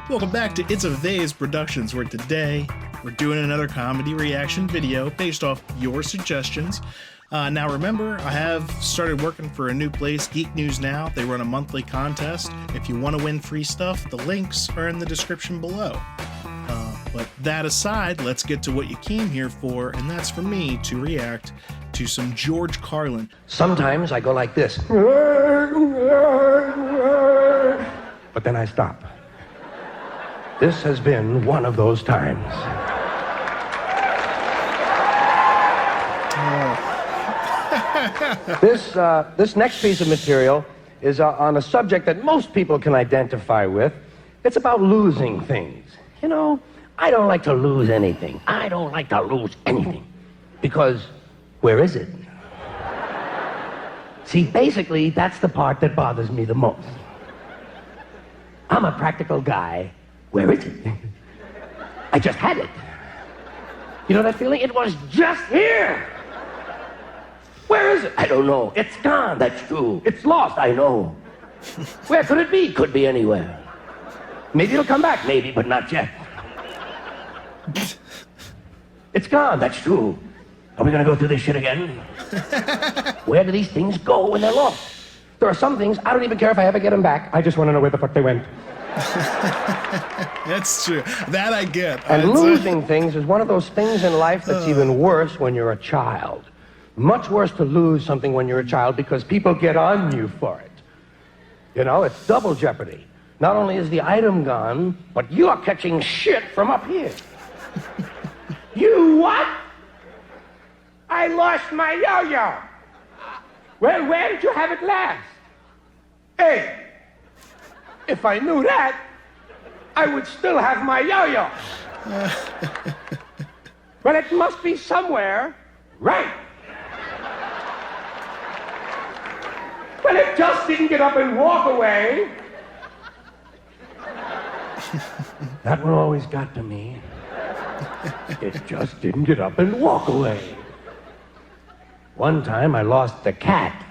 Welcome back to It's a Vase Productions, where today we're doing another comedy reaction video based off your suggestions. Now remember, I have started working for a new place, Geek News Now. They run a monthly contest. If you want to win free stuff, the links are in the description below. But that aside, let's get to what you came here for, and that's for me to react to some George Carlin. Sometimes I go like this. But then I stop. This has been one of those times. This next piece of material is on a subject that most people can identify with. It's about losing things. You know, I don't like to lose anything. I don't like to lose anything. Because where is it? See, basically, that's the part that bothers me the most. I'm a practical guy. Where is it? I just had it. You know that feeling? It was just here. Where is it? I don't know. It's gone. That's true. It's lost. I know. Where could it be? Could be anywhere. Maybe it'll come back. Maybe, but not yet. It's gone. That's true. Are we going to go through this shit again? Where do these things go when they're lost? There are some things, I don't even care if I ever get them back. I just want to know where the fuck they went. That's true. That I get. And losing things is one of those things in life that's even worse when you're a child. Much worse to lose something when you're a child because people get on you for it. You know, it's double jeopardy. Not only is the item gone, but you're catching shit from up here. You what? I lost my yo-yo. Well, where did you have it last? Hey, if I knew that, I would still have my yo-yo. Well, it must be somewhere, right? Well, it just didn't get up and walk away. That one always got to me. It just didn't get up and walk away. One time I lost the cat.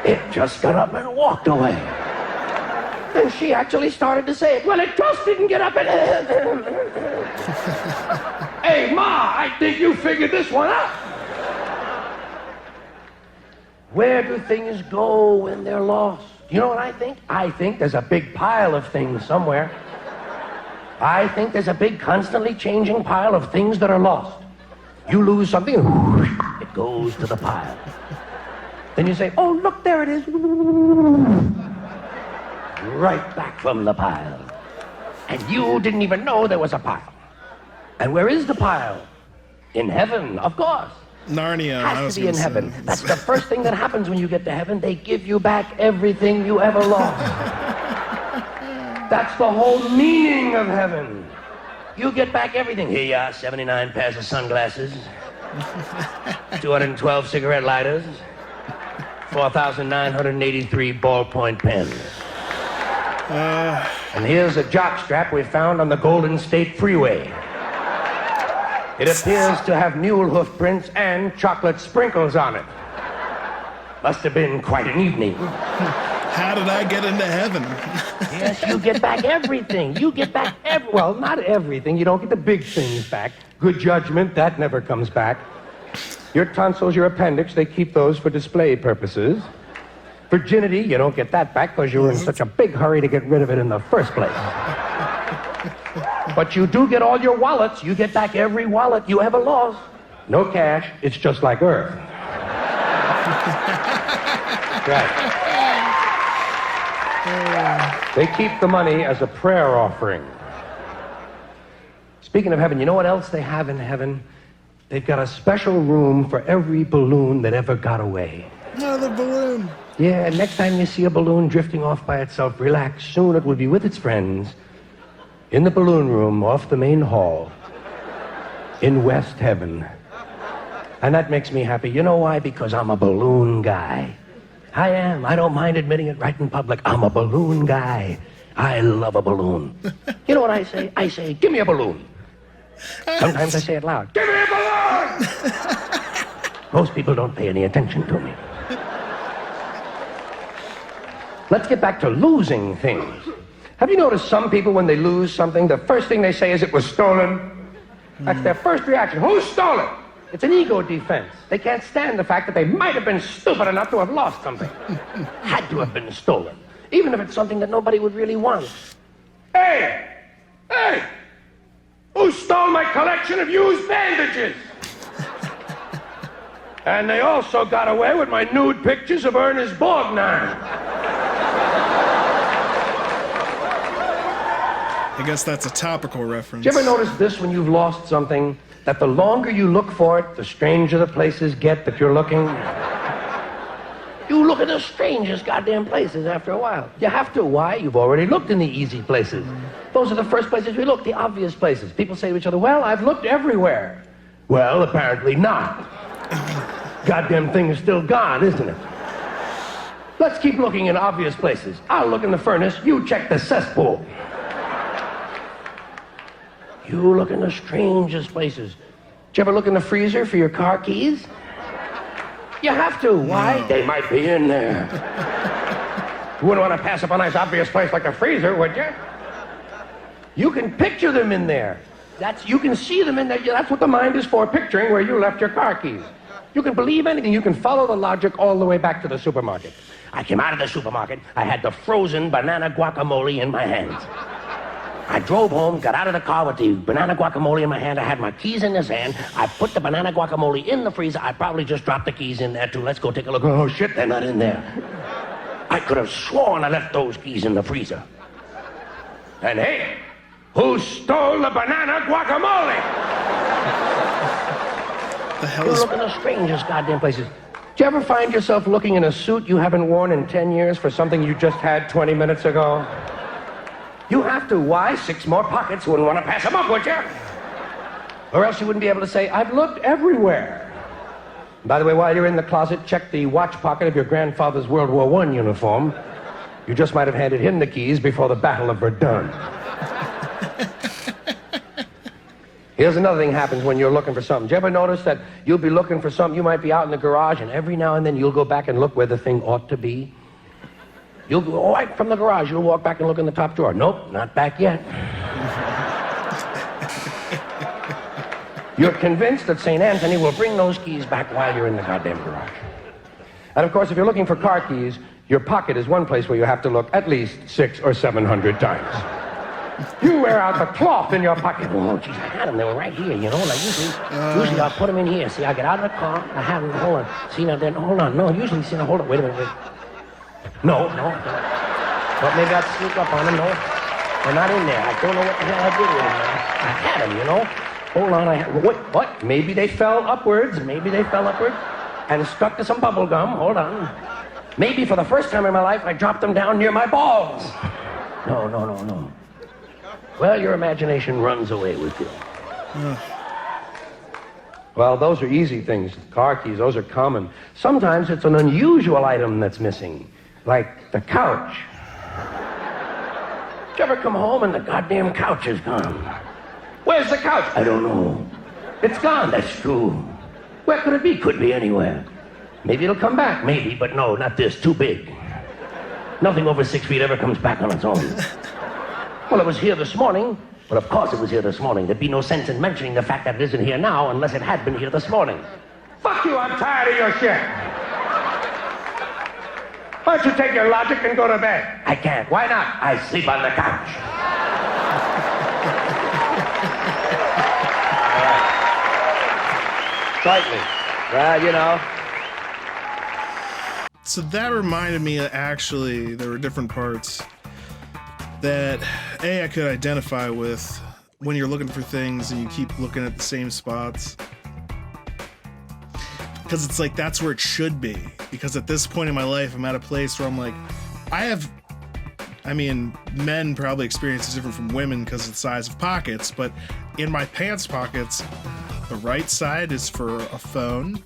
It just got up and walked away. And she actually started to say it. Well, it just didn't get up and... Hey, Ma, I think you figured this one out. Where do things go when they're lost? You know what I think? I think there's a big pile of things somewhere. I think there's a big, constantly changing pile of things that are lost. You lose something, it goes to the pile. Then you say, oh, look, there it is. Right back from the pile. And you didn't even know there was a pile. And where is the pile? In heaven, of course. Narnia. Has to be in heaven. That's the first thing that happens when you get to heaven. They give you back everything you ever lost. That's the whole meaning of heaven. You get back everything. Here you are, 79 pairs of sunglasses, 212 cigarette lighters, 4,983 ballpoint pens. And here's a jockstrap we found on the Golden State Freeway. It appears to have mule hoof prints and chocolate sprinkles on it. Must have been quite an evening. How did I get into heaven? Yes, you get back everything. You get back well, not everything. You don't get the big things back. Good judgment, that never comes back. Your tonsils, your appendix, they keep those for display purposes. Virginity, you don't get that back because you were in such a big hurry to get rid of it in the first place. But you do get all your wallets. You get back every wallet you ever lost. No cash. It's just like Earth. Right. They keep the money as a prayer offering. Speaking of heaven, you know what else they have in heaven? They've got a special room for every balloon that ever got away. Another balloon. Yeah, and next time you see a balloon drifting off by itself, relax. Soon it will be with its friends in the balloon room off the main hall in West Heaven. And that makes me happy. You know why? Because I'm a balloon guy. I am. I don't mind admitting it right in public. I'm a balloon guy. I love a balloon. You know what I say? I say, give me a balloon. Sometimes I say it loud. Give me a balloon! Most people don't pay any attention to me. Let's get back to losing things. Have you noticed some people, when they lose something, the first thing they say is it was stolen? That's their first reaction. Who stole it? It's an ego defense. They can't stand the fact that they might have been stupid enough to have lost something. Had to have been stolen. Even if it's something that nobody would really want. Hey! Hey! Who stole my collection of used bandages? And they also got away with my nude pictures of Ernest Borgnine. I guess that's a topical reference. Did you ever notice this when you've lost something? That the longer you look for it, the stranger the places get that you're looking? You look at the strangest goddamn places after a while. You have to. Why? You've already looked in the easy places. Those are the first places we look, the obvious places. People say to each other, well, I've looked everywhere. Well, apparently not. Goddamn thing is still gone, isn't it? Let's keep looking in obvious places. I'll look in the furnace, you check the cesspool. You look in the strangest places. Did you ever look in the freezer for your car keys? You have to. Why? No. They might be in there. You wouldn't want to pass up a nice obvious place like the freezer, would you? You can picture them in there. You can see them in there. That's what the mind is for, picturing where you left your car keys. You can believe anything. You can follow the logic all the way back to the supermarket. I came out of the supermarket. I had the frozen banana guacamole in my hands. I drove home, got out of the car with the banana guacamole in my hand. I had my keys in this hand. I put the banana guacamole in the freezer. I probably just dropped the keys in there, too. Let's go take a look. Oh, shit, they're not in there. I could have sworn I left those keys in the freezer. And hey, who stole the banana guacamole? The hell You is... look in the strangest goddamn places. Do you ever find yourself looking in a suit you haven't worn in 10 years for something you just had 20 minutes ago? You have to. Why? 6 more pockets. Wouldn't want to pass them up, would you? Or else you wouldn't be able to say, I've looked everywhere. By the way, while you're in the closet, check the watch pocket of your grandfather's World War I uniform. You just might have handed him the keys before the Battle of Verdun. Here's another thing happens when you're looking for something. Do you ever notice that you'll be looking for something, you might be out in the garage, and every now and then you'll go back and look where the thing ought to be? You'll go right from the garage, you'll walk back and look in the top drawer. Nope, not back yet. You're convinced that St. Anthony will bring those keys back while you're in the goddamn garage. And of course, if you're looking for car keys, your pocket is one place where you have to look at least 600 or 700 times. You wear out the cloth in your pocket. Oh, geez, I had them. They were right here, you know. Like usually I'll put them in here. See, I get out of the car, I have them. Hold on. See, now then, hold on. No, usually, see, now, hold on. Wait a minute. Wait. No. But maybe I'd sneak up on them. No, they're not in there. I don't know what the hell I did with them. I had them, you know. Hold on. What? Maybe they fell upwards. And stuck to some bubble gum. Hold on. Maybe for the first time in my life, I dropped them down near my balls. No. Well, your imagination runs away with you. Well, those are easy things. Car keys, those are common. Sometimes it's an unusual item that's missing. Like the couch. Did you ever come home and the goddamn couch is gone? Where's the couch? I don't know. It's gone, that's true. Where could it be? Could be anywhere. Maybe it'll come back. Maybe, but no, not this. Too big. Nothing over 6 feet ever comes back on its own. Well, it was here this morning. Well, of course it was here this morning. There'd be no sense in mentioning the fact that it isn't here now unless it had been here this morning. Fuck you, I'm tired of your shit. Why don't you take your logic and go to bed? I can't. Why not? I sleep on the couch. Slightly. Well, you know. So that reminded me, actually, there were different parts that, I could identify with when you're looking for things and you keep looking at the same spots. Because it's like, that's where it should be. Because at this point in my life, I'm at a place where I'm like, men probably experience it different from women because of the size of pockets, but in my pants pockets, the right side is for a phone,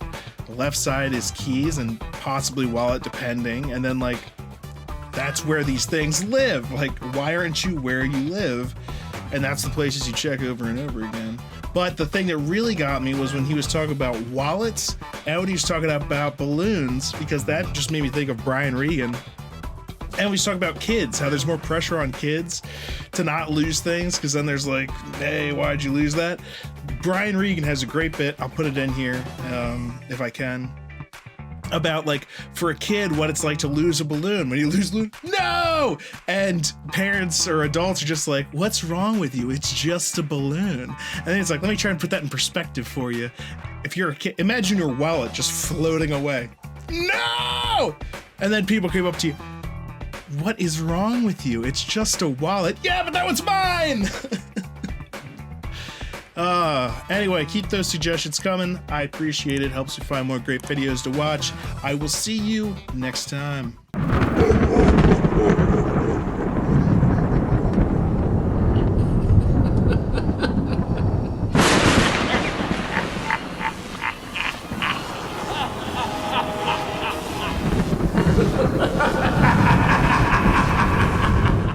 the left side is keys and possibly wallet, depending, and then like, that's where these things live. Like, why aren't you where you live? And that's the places you check over and over again. But the thing that really got me was when he was talking about wallets and when he was talking about balloons, because that just made me think of Brian Regan And we talk about kids, how there's more pressure on kids to not lose things, because then there's like, hey, why'd you lose that? Brian Regan has a great bit, I'll put it in here if I can, about like for a kid what it's like to lose a balloon. When you lose a balloon, no! And parents or adults are just like, what's wrong with you? It's just a balloon. And then it's like, let me try and put that in perspective for you. If you're a kid, imagine your wallet just floating away. No! And then people came up to you, what is wrong with you? It's just a wallet. Yeah, but that one's mine! Anyway, keep those suggestions coming. I appreciate it. Helps you find more great videos to watch. I will see you next time.